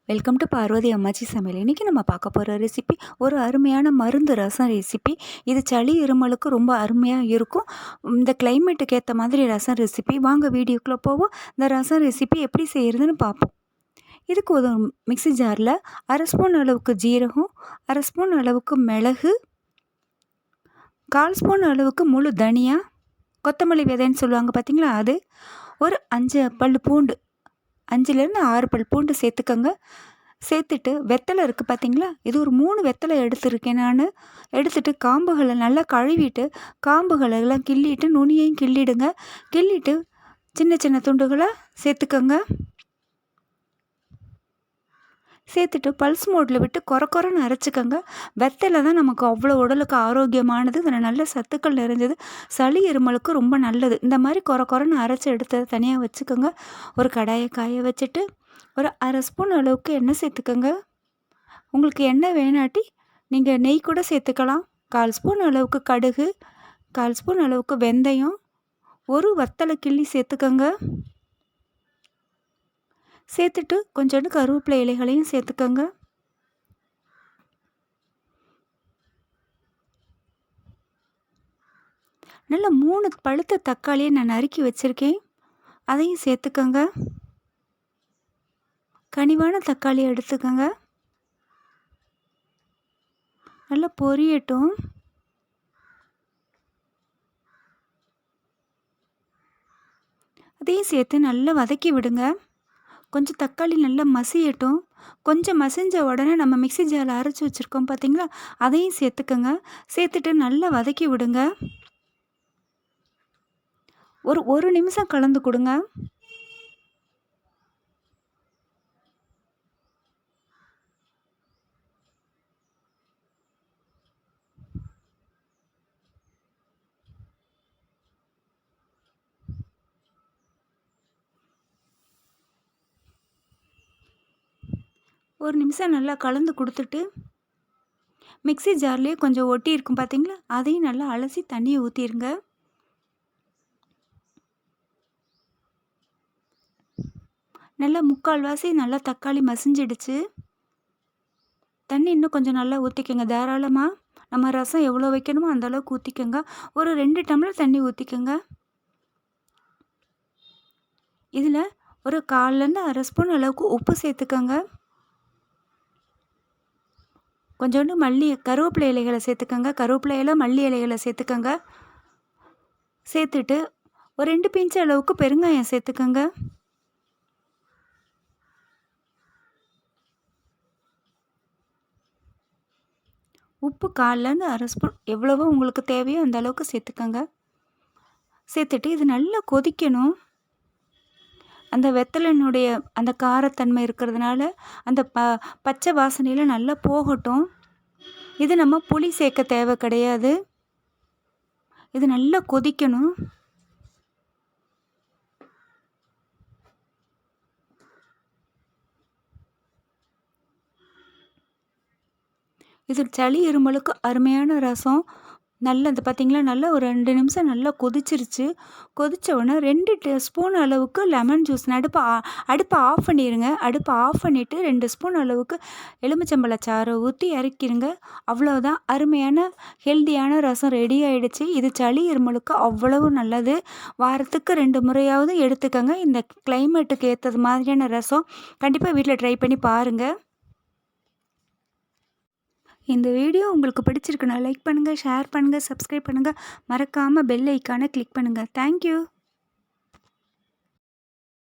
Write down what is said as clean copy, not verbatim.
Welcome to Parvati அம்மாச்சி சமையல். இன்றைக்கி நம்ம பார்க்க போகிற ரெசிபி ஒரு அருமையான மருந்து ரசம் ரெசிபி. இது சளி இருமலுக்கு ரொம்ப அருமையாக இருக்கும். இந்த கிளைமேட்டுக்கு ஏற்ற மாதிரி ரசம் ரெசிபி. வாங்க வீடியோக்குள்ளே போவோம். இந்த ரசம் ரெசிபி எப்படி செய்கிறதுன்னு பார்ப்போம். இதுக்கு ஒரு மிக்ஸி ஜாரில் 1/2 ஸ்பூன் அளவுக்கு ஜீரகம், 1/2 ஸ்பூன் அளவுக்கு மிளகு, 1/4 ஸ்பூன் அளவுக்கு முழு தனியா, கொத்தமல்லி விதைன்னு சொல்லுவாங்க பார்த்தீங்களா, அது ஒரு 5 பல் பூண்டு, 5லேருந்து 6 பல் பூண்டு சேர்த்துக்கோங்க. சேர்த்துட்டு வெத்தலை இருக்குது பார்த்தீங்களா, இது ஒரு 3 வெத்தலை எடுத்துருக்கேன் நான். எடுத்துகிட்டு காம்புகளை நல்லா கழுவிட்டு காம்புகளெல்லாம் கிள்ளிட்டு நுனியையும் கிள்ளிடுங்க. கிள்ளிட்டு சின்ன சின்ன துண்டுகளாக சேர்த்துக்கோங்க. சேர்த்துட்டு பல்ஸ் மோட்டில் விட்டு கொரன்னு அரைச்சிக்கோங்க. வெத்தலை தான் நமக்கு அவ்வளோ உடலுக்கு ஆரோக்கியமானது. இதில் நல்ல சத்துக்கள் நிறைஞ்சது. சளி இருமலுக்கு ரொம்ப நல்லது. இந்த மாதிரி கொரன்னு அரைச்சி எடுத்து தனியாக வச்சுக்கோங்க. ஒரு கடாயை காய வச்சுட்டு ஒரு 1/2 ஸ்பூன் அளவுக்கு எண்ணெய் சேர்த்துக்கோங்க. உங்களுக்கு எண்ணெய் வேணாட்டி நீங்கள் நெய் கூட சேர்த்துக்கலாம். 1/4 ஸ்பூன் அளவுக்கு கடுகு, 1/4 ஸ்பூன் அளவுக்கு வெந்தயம், ஒரு வத்தலை கிள்ளி சேர்த்துக்கோங்க. சேர்த்துட்டு கொஞ்சோண்டு கருவேப்பிலை இலைகளையும் சேர்த்துக்கோங்க. நல்லா 3 பழுத்த தக்காளியை நான் நறுக்கி வச்சுருக்கேன், அதையும் சேர்த்துக்கோங்க. கனிவான தக்காளியை எடுத்துக்கோங்க. நல்லா பொரியட்டும். அதையும் சேர்த்து நல்லா வதக்கி விடுங்க. கொஞ்சம் தக்காளி நல்லா மசியட்டும். கொஞ்சம் மசிஞ்ச உடனே நம்ம மிக்ஸி ஜாரில் அரைச்சி வச்சுருக்கோம் பார்த்தீங்களா, அதையும் சேர்த்துக்கோங்க. சேர்த்துட்டு நல்லா வதக்கி விடுங்க. ஒரு நிமிஷம் கலந்து கொடுங்க. ஒரு நிமிஷம் நல்லா கலந்து கொடுத்துட்டு மிக்ஸி ஜார்லேயே கொஞ்சம் ஒட்டி இருக்கும் பார்த்தீங்களா, அதையும் நல்லா அலசி தண்ணியை ஊற்றிடுங்க. நல்லா 3/4 நல்லா தக்காளி மசிஞ்சிடுச்சு. தண்ணி இன்னும் கொஞ்சம் நல்லா ஊற்றிக்கோங்க தாராளமாக. நம்ம ரசம் எவ்வளோ வைக்கணுமோ அந்தளவுக்கு ஊற்றிக்கோங்க. ஒரு 2 டம்ளர் தண்ணி ஊற்றிக்கோங்க. இதில் ஒரு 1/4லேருந்து 1/2 ஸ்பூன் அளவுக்கு உப்பு சேர்த்துக்கோங்க. கொஞ்சோண்டு கருவேப்பிலை இலைகளை சேர்த்துக்கோங்க. கருவேப்பிலை இலை, மல்லி இலைகளை சேர்த்துக்கோங்க. சேர்த்துட்டு ஒரு 2 பிஞ்சு அளவுக்கு பெருங்காயம் சேர்த்துக்கோங்க. உப்பு 1/4லேருந்து 1/2 ஸ்பூன் எவ்வளவோ உங்களுக்கு தேவையோ அந்த அளவுக்கு சேர்த்துக்கோங்க. சேர்த்துட்டு இது நல்லா கொதிக்கணும். அந்த வெத்தலையினுடைய அந்த காரத்தன்மை இருக்கிறதுனால அந்த பச்சை வாசனையில் நல்லா போகட்டும். இது நம்ம புளி சேர்க்க தேவை கிடையாது. இது நல்லா கொதிக்கணும். இது சளி இருமலுக்கு அருமையான ரசம். நல்லா இது பார்த்திங்களா, நல்லா ஒரு 2 நிமிஷம் நல்லா கொதிச்சிருச்சு. கொதித்த உடனே 2 ஸ்பூன் அளவுக்கு லெமன் ஜூஸ் அடுப்பை ஆஃப் பண்ணிடுங்க. அடுப்பை ஆஃப் பண்ணிவிட்டு 2 ஸ்பூன் அளவுக்கு எலுமிச்சம்பழச்சாறை ஊற்றி இறக்கிடுங்க. அவ்வளோதான், அருமையான ஹெல்த்தியான ரசம் ரெடி ஆகிடுச்சு. இது சளி இருமலுக்கு அவ்வளவு நல்லது. வாரத்துக்கு 2 முறையாவது எடுத்துக்கோங்க. இந்த கிளைமேட்டுக்கு ஏற்றது மாதிரியான ரசம் கண்டிப்பாக வீட்டில் ட்ரை பண்ணி பாருங்கள். இந்த வீடியோ உங்களுக்கு பிடிச்சிருக்குன்னா லைக் பண்ணுங்கள், ஷேர் பண்ணுங்கள், சப்ஸ்கிரைப் பண்ணுங்கள். மறக்காமல் பெல் ஐக்கானை கிளிக் பண்ணுங்கள். தேங்க்யூ.